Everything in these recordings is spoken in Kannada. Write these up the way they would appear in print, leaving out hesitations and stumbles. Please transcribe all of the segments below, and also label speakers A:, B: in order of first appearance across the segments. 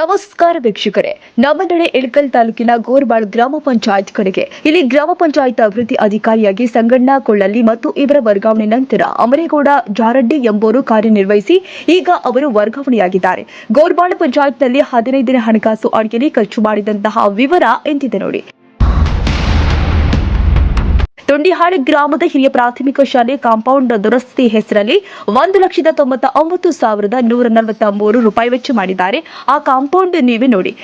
A: ನಮಸ್ಕಾರ ವೀಕ್ಷಕರೇ, ನಮ್ಮನಡೆ ಇಳಕಲ್ ತಾಲೂಕಿನ ಗೋರ್ಬಾಳ್ ಗ್ರಾಮ ಪಂಚಾಯತ್ ಕಡೆಗೆ ಇಲ್ಲಿ ಗ್ರಾಮ ಪಂಚಾಯತ್ ಅಭಿವೃದ್ಧಿ ಅಧಿಕಾರಿಯಾಗಿ ಸಂಗಣ್ಣ ಕೊಳ್ಳಲ್ಲಿ ಮತ್ತು ಇವರ ವರ್ಗಾವಣೆ ನಂತರ ಅಮರೇಗೌಡ ಜಾರಡ್ಡಿ ಎಂಬುವರು ಕಾರ್ಯನಿರ್ವಹಿಸಿ ಈಗ ಅವರು ವರ್ಗಾವಣೆಯಾಗಿದ್ದಾರೆ. ಗೋರ್ಬಾಳ್ ಪಂಚಾಯತ್ನಲ್ಲಿ 15ನೇ ಹಣಕಾಸು ಅಡಿಯಲ್ಲಿ ಖರ್ಚು ಮಾಡಿದಂತಹ ವಿವರ ಎಂದಿದೆ ನೋಡಿ. ತೊಂಡಿಹಾಳ ಗ್ರಾಮದ ಹಿರಿಯ ಪ್ರಾಥಮಿಕ ಶಾಲೆ ಕಾಂಪೌಂಡ್ ದುರಸ್ತಿ ಹೆಸರಲ್ಲಿ 1,99,143 ರೂಪಾಯಿ ವೆಚ್ಚ ಮಾಡಿದ್ದಾರೆ. ಆ ಕಾಂಪೌಂಡ್ ನೀವೇ ನೋಡಿ.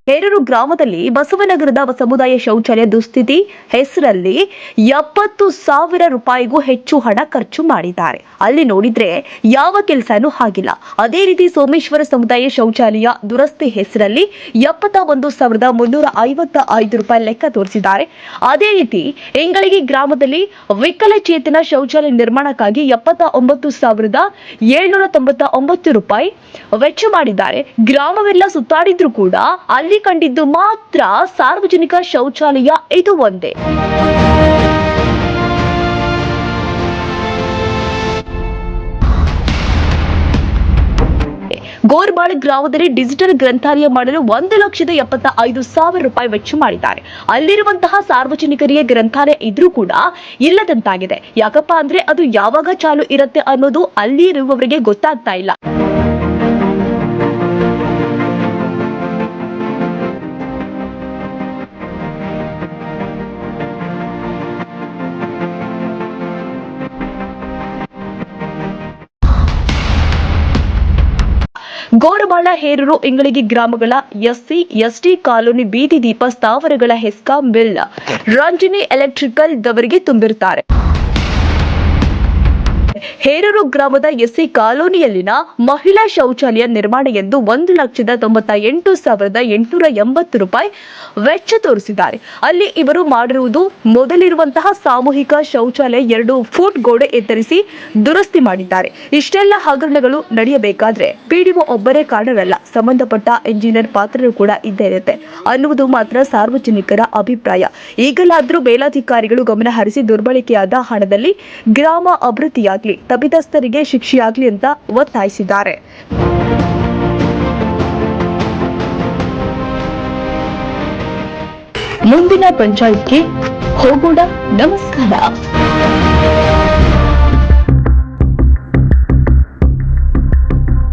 A: ಹೇರೂರು ಗ್ರಾಮದಲ್ಲಿ ಬಸವನಗರದ ಸಮುದಾಯ ಶೌಚಾಲಯ ದುಸ್ಥಿತಿ ಹೆಸರಲ್ಲಿ 70,000 ರೂಪಾಯಿಗೂ ಹೆಚ್ಚು ಹಣ ಖರ್ಚು ಮಾಡಿದ್ದಾರೆ. ಅಲ್ಲಿ ನೋಡಿದ್ರೆ ಯಾವ ಕೆಲಸನೂ ಆಗಿಲ್ಲ. ಅದೇ ರೀತಿ ಸೋಮೇಶ್ವರ ಸಮುದಾಯ ಶೌಚಾಲಯ ದುರಸ್ತಿ ಹೆಸರಲ್ಲಿ 71,355 ರೂಪಾಯಿ ಲೆಕ್ಕ ತೋರಿಸಿದ್ದಾರೆ. ಅದೇ ರೀತಿ ಇಂಗಳಗಿ ಗ್ರಾಮದಲ್ಲಿ ವಿಕಲಚೇತನ ಶೌಚಾಲಯ ನಿರ್ಮಾಣಕ್ಕಾಗಿ 79,799 ರೂಪಾಯಿ ವೆಚ್ಚ ಮಾಡಿದ್ದಾರೆ. ಗ್ರಾಮವೆಲ್ಲ ಸುತ್ತಾಡಿದ್ರು ಕೂಡ ಅಲ್ಲಿ ಕಂಡಿದ್ದು ಮಾತ್ರ ಸಾರ್ವಜನಿಕ ಶೌಚಾಲಯ ಇದು ಒಂದೇ. ಗೋರ್ಬಾಳ್ ಗ್ರಾಮದಲ್ಲಿ ಡಿಜಿಟಲ್ ಗ್ರಂಥಾಲಯ ಮಾಡಲು 1,75,000 ರೂಪಾಯಿ ವೆಚ್ಚ ಮಾಡಿದ್ದಾರೆ. ಅಲ್ಲಿರುವಂತಹ ಸಾರ್ವಜನಿಕರಿಗೆ ಗ್ರಂಥಾಲಯ ಇದ್ರೂ ಕೂಡ ಇಲ್ಲದಂತಾಗಿದೆ. ಯಾಕಪ್ಪ ಅಂದ್ರೆ ಅದು ಯಾವಾಗ ಚಾಲು ಇರುತ್ತೆ ಅನ್ನೋದು ಅಲ್ಲಿ ಇರುವವರಿಗೆ ಗೊತ್ತಾಗ್ತಾ ಇಲ್ಲ. ಗೋರಬಾಳ ಹೇರೂರು ಇಂಗಳಗಿ ಗ್ರಾಮಗಳ ಎಸ್ಸಿ ಎಸ್ಟಿ ಕಾಲೋನಿ ಬೀದಿ ದೀಪ ಸ್ಥಾವರಗಳ ಹೆಸ್ಕಾಂ ಬಿಲ್ ರಂಜನಿ ಎಲೆಕ್ಟ್ರಿಕಲ್ ದವರಿಗೆ ತುಂಬಿರುತ್ತಾರೆ. ಹೇರೂರು ಗ್ರಾಮದ ಎಸ್ಸಿ ಕಾಲೋನಿಯಲ್ಲಿನ ಮಹಿಳಾ ಶೌಚಾಲಯ ನಿರ್ಮಾಣ ಎಂದು 1,98,880 ರೂಪಾಯಿ ವೆಚ್ಚ ತೋರಿಸಿದ್ದಾರೆ. ಅಲ್ಲಿ ಇವರು ಮಾಡಿರುವುದು ಮೊದಲಿರುವಂತಹ ಸಾಮೂಹಿಕ ಶೌಚಾಲಯ 2 ಫೂಟ್ ಗೋಡೆ ಎತ್ತರಿಸಿ ದುರಸ್ತಿ ಮಾಡಿದ್ದಾರೆ. ಇಷ್ಟೆಲ್ಲ ಹಗರಣಗಳು ನಡೆಯಬೇಕಾದ್ರೆ ಪಿಡಿಒ ಒಬ್ಬರೇ ಕಾರಣರಲ್ಲ, ಸಂಬಂಧಪಟ್ಟ ಇಂಜಿನಿಯರ್ ಪಾತ್ರರು ಕೂಡ ಇದ್ದೇ ಇರುತ್ತೆ ಅನ್ನುವುದು ಮಾತ್ರ ಸಾರ್ವಜನಿಕರ ಅಭಿಪ್ರಾಯ. ಈಗಲಾದರೂ ಮೇಲಾಧಿಕಾರಿಗಳು ಗಮನ ಹರಿಸಿ ದುರ್ಬಳಕೆಯಾದ ಹಣದಲ್ಲಿ ಗ್ರಾಮ ಅಭಿವೃದ್ಧಿಯಾಗಲಿ, ತಪ್ಪಿತಸ್ಥರಿಗೆ ಶಿಕ್ಷೆಯಾಗಲಿ ಅಂತ ಒತ್ತಾಯಿಸಿದ್ದಾರೆ. ಮುಂದಿನ ಪಂಚಾಯತ್ಗೆ ಹೋಗೋಣ. ನಮಸ್ಕಾರ.